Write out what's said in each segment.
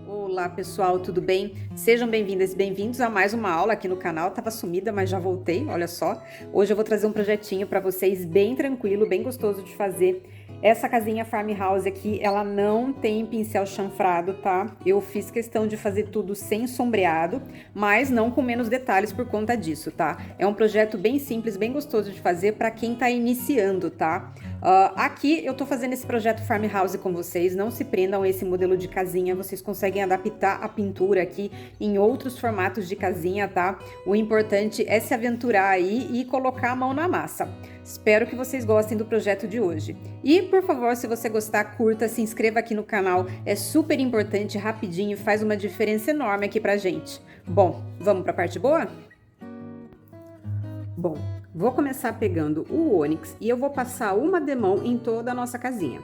Olá pessoal, tudo bem? Sejam bem-vindas e bem-vindos a mais uma aula aqui no canal. Tava sumida, mas já voltei, olha só. Hoje eu vou trazer um projetinho para vocês bem tranquilo, bem gostoso de fazer. Essa casinha farmhouse aqui, ela não tem pincel chanfrado, tá? Eu fiz questão de fazer tudo sem sombreado, mas não com menos detalhes por conta disso, tá? É um projeto bem simples, bem gostoso de fazer para quem tá iniciando, tá? Aqui eu tô fazendo esse projeto farmhouse com vocês, não se prendam a esse modelo de casinha, vocês conseguem adaptar a pintura aqui em outros formatos de casinha, tá? O importante é se aventurar aí e colocar a mão na massa. Espero que vocês gostem do projeto de hoje. E, por favor, se você gostar, curta, se inscreva aqui no canal, é super importante, rapidinho, faz uma diferença enorme aqui pra gente. Bom, vamos pra parte boa? Bom, vou começar pegando o ônix e eu vou passar uma demão em toda a nossa casinha.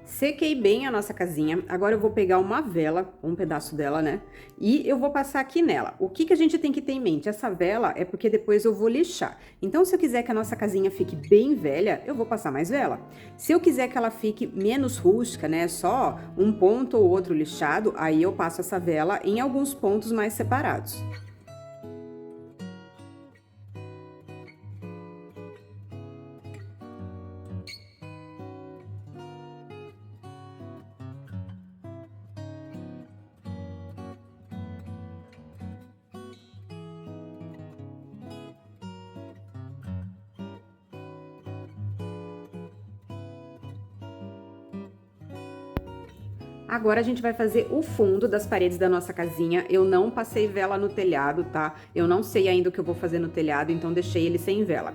Sequei bem a nossa casinha, agora eu vou pegar uma vela, um pedaço dela, né? E eu vou passar aqui nela. O que que a gente tem que ter em mente? Essa vela é porque depois eu vou lixar. Então, se eu quiser que a nossa casinha fique bem velha, eu vou passar mais vela. Se eu quiser que ela fique menos rústica, né? Só um ponto ou outro lixado, aí eu passo essa vela em alguns pontos mais separados. Agora a gente vai fazer o fundo das paredes da nossa casinha. Eu não passei vela no telhado, tá? Eu não sei ainda o que eu vou fazer no telhado, então deixei ele sem vela.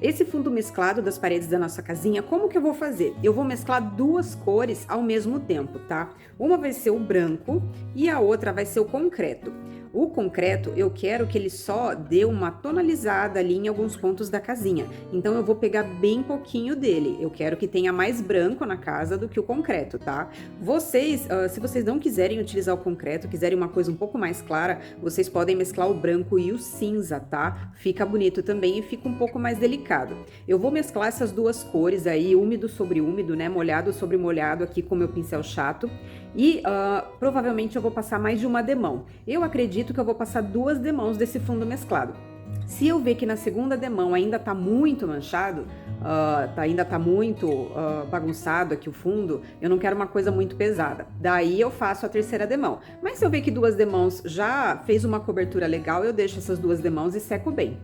Esse fundo mesclado das paredes da nossa casinha, como que eu vou fazer? Eu vou mesclar duas cores ao mesmo tempo, tá? Uma vai ser o branco e a outra vai ser o concreto. O concreto, eu quero que ele só dê uma tonalizada ali em alguns pontos da casinha. Então, eu vou pegar bem pouquinho dele. Eu quero que tenha mais branco na casa do que o concreto, tá? Vocês, se vocês não quiserem utilizar o concreto, quiserem uma coisa um pouco mais clara, vocês podem mesclar o branco e o cinza, tá? Fica bonito também e fica um pouco mais delicado. Eu vou mesclar essas duas cores aí, úmido sobre úmido, né? Molhado sobre molhado aqui com meu pincel chato. E provavelmente eu vou passar mais de uma demão. Eu acredito que eu vou passar duas demãos desse fundo mesclado. Se eu ver que na segunda demão ainda tá muito manchado, ainda tá muito bagunçado aqui o fundo, eu não quero uma coisa muito pesada. Daí eu faço a terceira demão. Mas se eu ver que duas demãos já fez uma cobertura legal, eu deixo essas duas demãos e seco bem.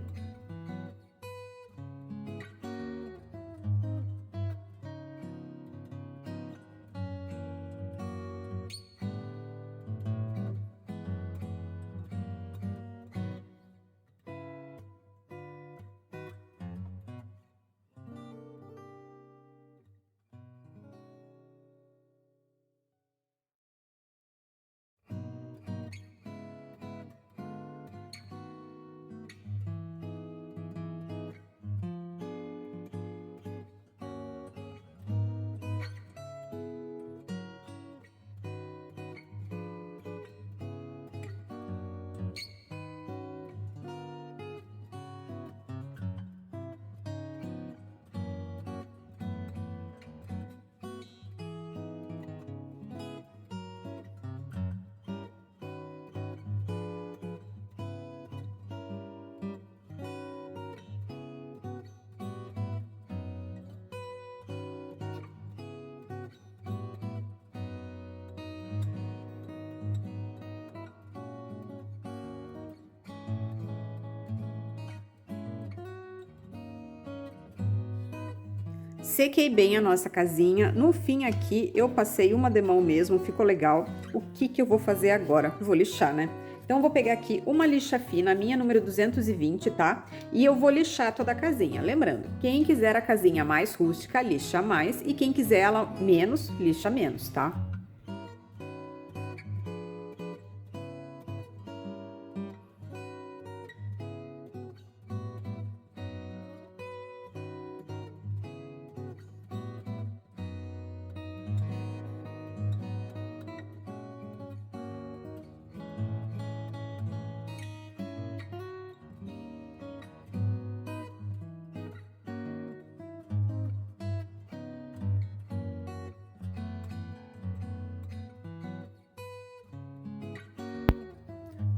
Sequei bem a nossa casinha. No fim aqui, eu passei uma demão mesmo, ficou legal. O que que eu vou fazer agora? Vou lixar, né? Então, eu vou pegar aqui uma lixa fina, a minha número 220, tá? E eu vou lixar toda a casinha. Lembrando, quem quiser a casinha mais rústica, lixa mais. E quem quiser ela menos, lixa menos, tá?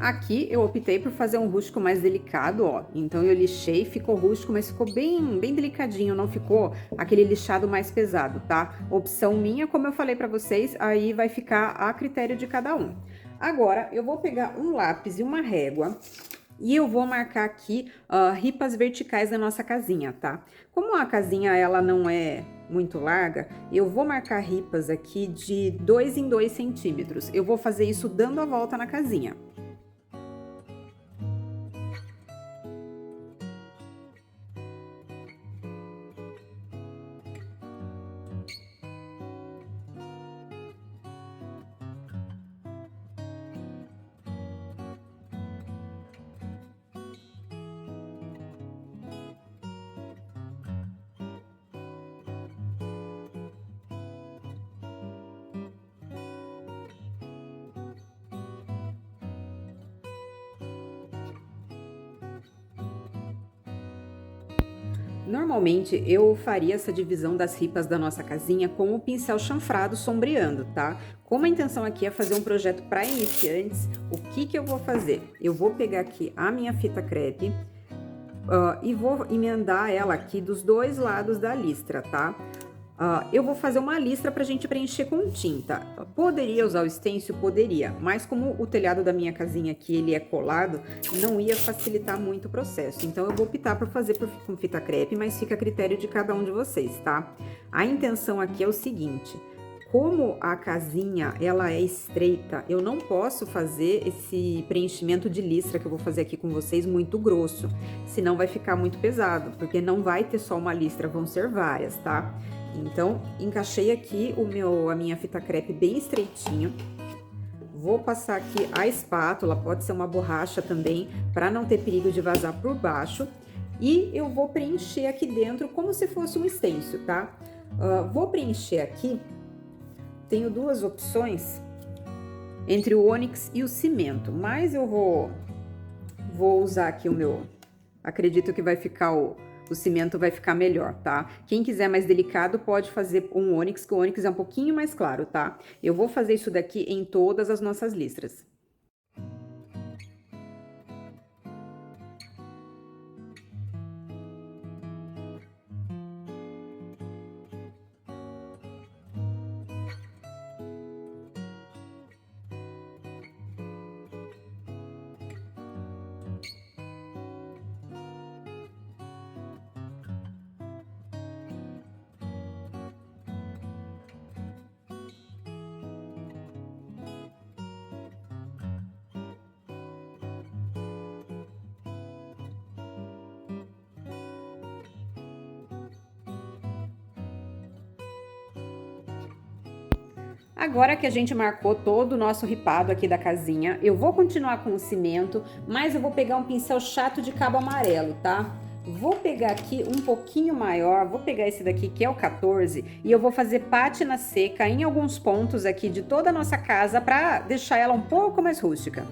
Aqui eu optei por fazer um rústico mais delicado, ó. Então eu lixei, ficou rústico, mas ficou bem delicadinho, não ficou aquele lixado mais pesado, tá? Opção minha, como eu falei pra vocês, aí vai ficar a critério de cada um. Agora eu vou pegar um lápis e uma régua e eu vou marcar aqui ripas verticais da nossa casinha, tá? Como a casinha ela não é muito larga, eu vou marcar ripas aqui de 2 em 2 centímetros. Eu vou fazer isso dando a volta na casinha. Normalmente eu faria essa divisão das ripas da nossa casinha com o pincel chanfrado sombreando, tá? Como a intenção aqui é fazer um projeto para iniciantes, o que que eu vou fazer? Eu vou pegar aqui a minha fita crepe e vou emendar ela aqui dos dois lados da listra, tá? Eu vou fazer uma listra pra gente preencher com tinta. Poderia usar o stencil? Poderia, mas como o telhado da minha casinha aqui ele é colado, não ia facilitar muito o processo. Então eu vou optar por fazer com fita crepe, mas fica a critério de cada um de vocês, tá? A intenção aqui é o seguinte: como a casinha ela é estreita, eu não posso fazer esse preenchimento de listra que eu vou fazer aqui com vocês muito grosso, senão vai ficar muito pesado, porque não vai ter só uma listra, vão ser várias, tá? Então, encaixei aqui a minha fita crepe bem estreitinho. Vou passar aqui a espátula, pode ser uma borracha também, para não ter perigo de vazar por baixo. E eu vou preencher aqui dentro como se fosse um stencil, tá? Vou preencher aqui, tenho duas opções entre o ônix e o cimento, mas eu vou usar aqui o meu, acredito que vai ficar o cimento vai ficar melhor, tá? Quem quiser mais delicado pode fazer um ônix, que o ônix é um pouquinho mais claro, tá? Eu vou fazer isso daqui em todas as nossas listras. Agora que a gente marcou todo o nosso ripado aqui da casinha, eu vou continuar com o cimento, mas eu vou pegar um pincel chato de cabo amarelo, tá? Vou pegar aqui um pouquinho maior, vou pegar esse daqui que é o 14 e eu vou fazer pátina seca em alguns pontos aqui de toda a nossa casa para deixar ela um pouco mais rústica.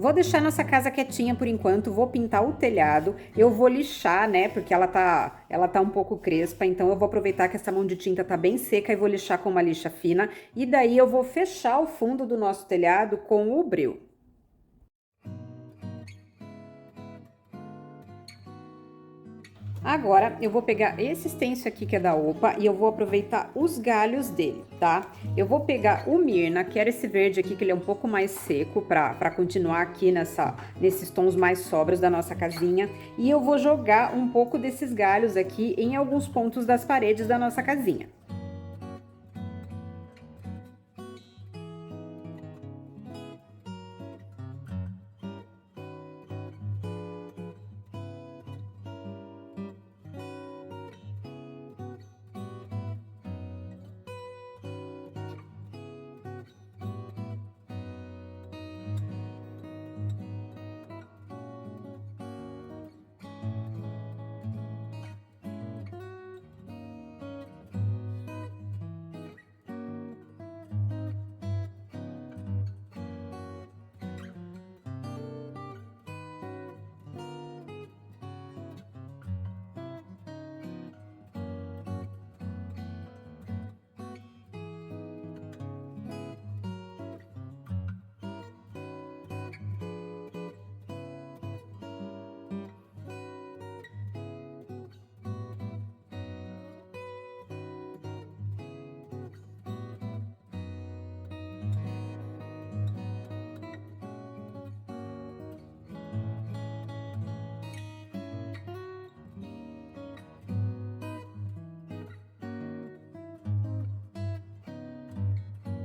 Vou deixar nossa casa quietinha por enquanto, vou pintar o telhado, eu vou lixar, né, porque ela tá um pouco crespa, então eu vou aproveitar que essa mão de tinta tá bem seca e vou lixar com uma lixa fina, e daí eu vou fechar o fundo do nosso telhado com o breu. Agora, eu vou pegar esse stencil aqui que é da Opa e eu vou aproveitar os galhos dele, tá? Eu vou pegar o Mirna, que era esse verde aqui, que ele é um pouco mais seco, pra continuar aqui nesses tons mais sóbrios da nossa casinha. E eu vou jogar um pouco desses galhos aqui em alguns pontos das paredes da nossa casinha.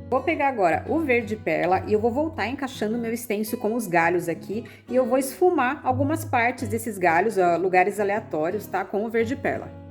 Vou pegar agora o verde perla e eu vou voltar encaixando meu stencil com os galhos aqui e eu vou esfumar algumas partes desses galhos, lugares aleatórios, tá? Com o verde perla.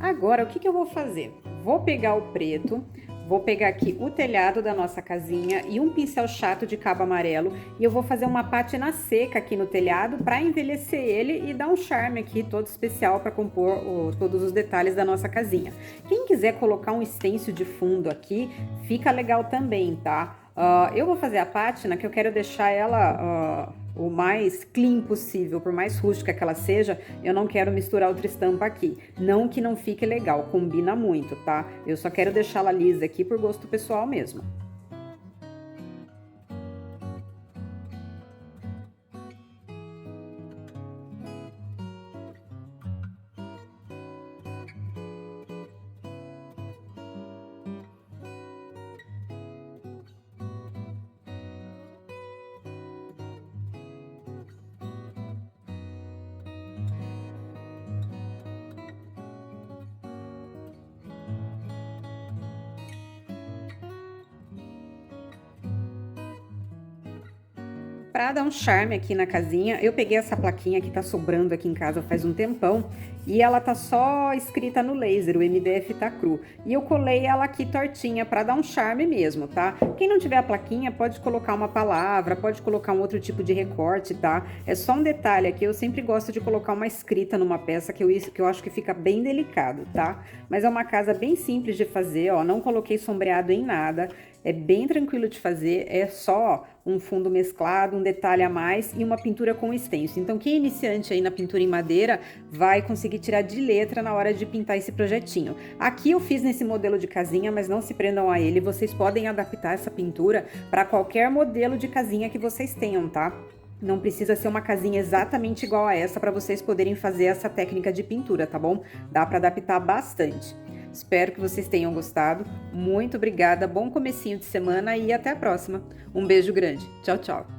Agora, o que eu vou fazer? Vou pegar o preto, vou pegar aqui o telhado da nossa casinha e um pincel chato de cabo amarelo e eu vou fazer uma pátina seca aqui no telhado para envelhecer ele e dar um charme aqui todo especial para compor todos os detalhes da nossa casinha. Quem quiser colocar um stencil de fundo aqui, fica legal também, tá? Eu vou fazer a pátina que eu quero deixar ela o mais clean possível, por mais rústica que ela seja, eu não quero misturar outra estampa aqui. Não que não fique legal, combina muito, tá? Eu só quero deixá-la lisa aqui por gosto pessoal mesmo. Para dar um charme aqui na casinha, eu peguei essa plaquinha que tá sobrando aqui em casa faz um tempão e ela tá só escrita no laser, o MDF tá cru. E eu colei ela aqui tortinha para dar um charme mesmo, tá? Quem não tiver a plaquinha pode colocar uma palavra, pode colocar um outro tipo de recorte, tá? É só um detalhe aqui, eu sempre gosto de colocar uma escrita numa peça que eu acho que fica bem delicado, tá? Mas é uma casa bem simples de fazer, ó, não coloquei sombreado em nada. É bem tranquilo de fazer, é só um fundo mesclado, um detalhe a mais e uma pintura com stencil. Então, quem é iniciante aí na pintura em madeira vai conseguir tirar de letra na hora de pintar esse projetinho. Aqui eu fiz nesse modelo de casinha, mas não se prendam a ele, vocês podem adaptar essa pintura para qualquer modelo de casinha que vocês tenham, tá? Não precisa ser uma casinha exatamente igual a essa para vocês poderem fazer essa técnica de pintura, tá bom? Dá para adaptar bastante. Espero que vocês tenham gostado. Muito obrigada, bom comecinho de semana e até a próxima. Um beijo grande. Tchau, tchau.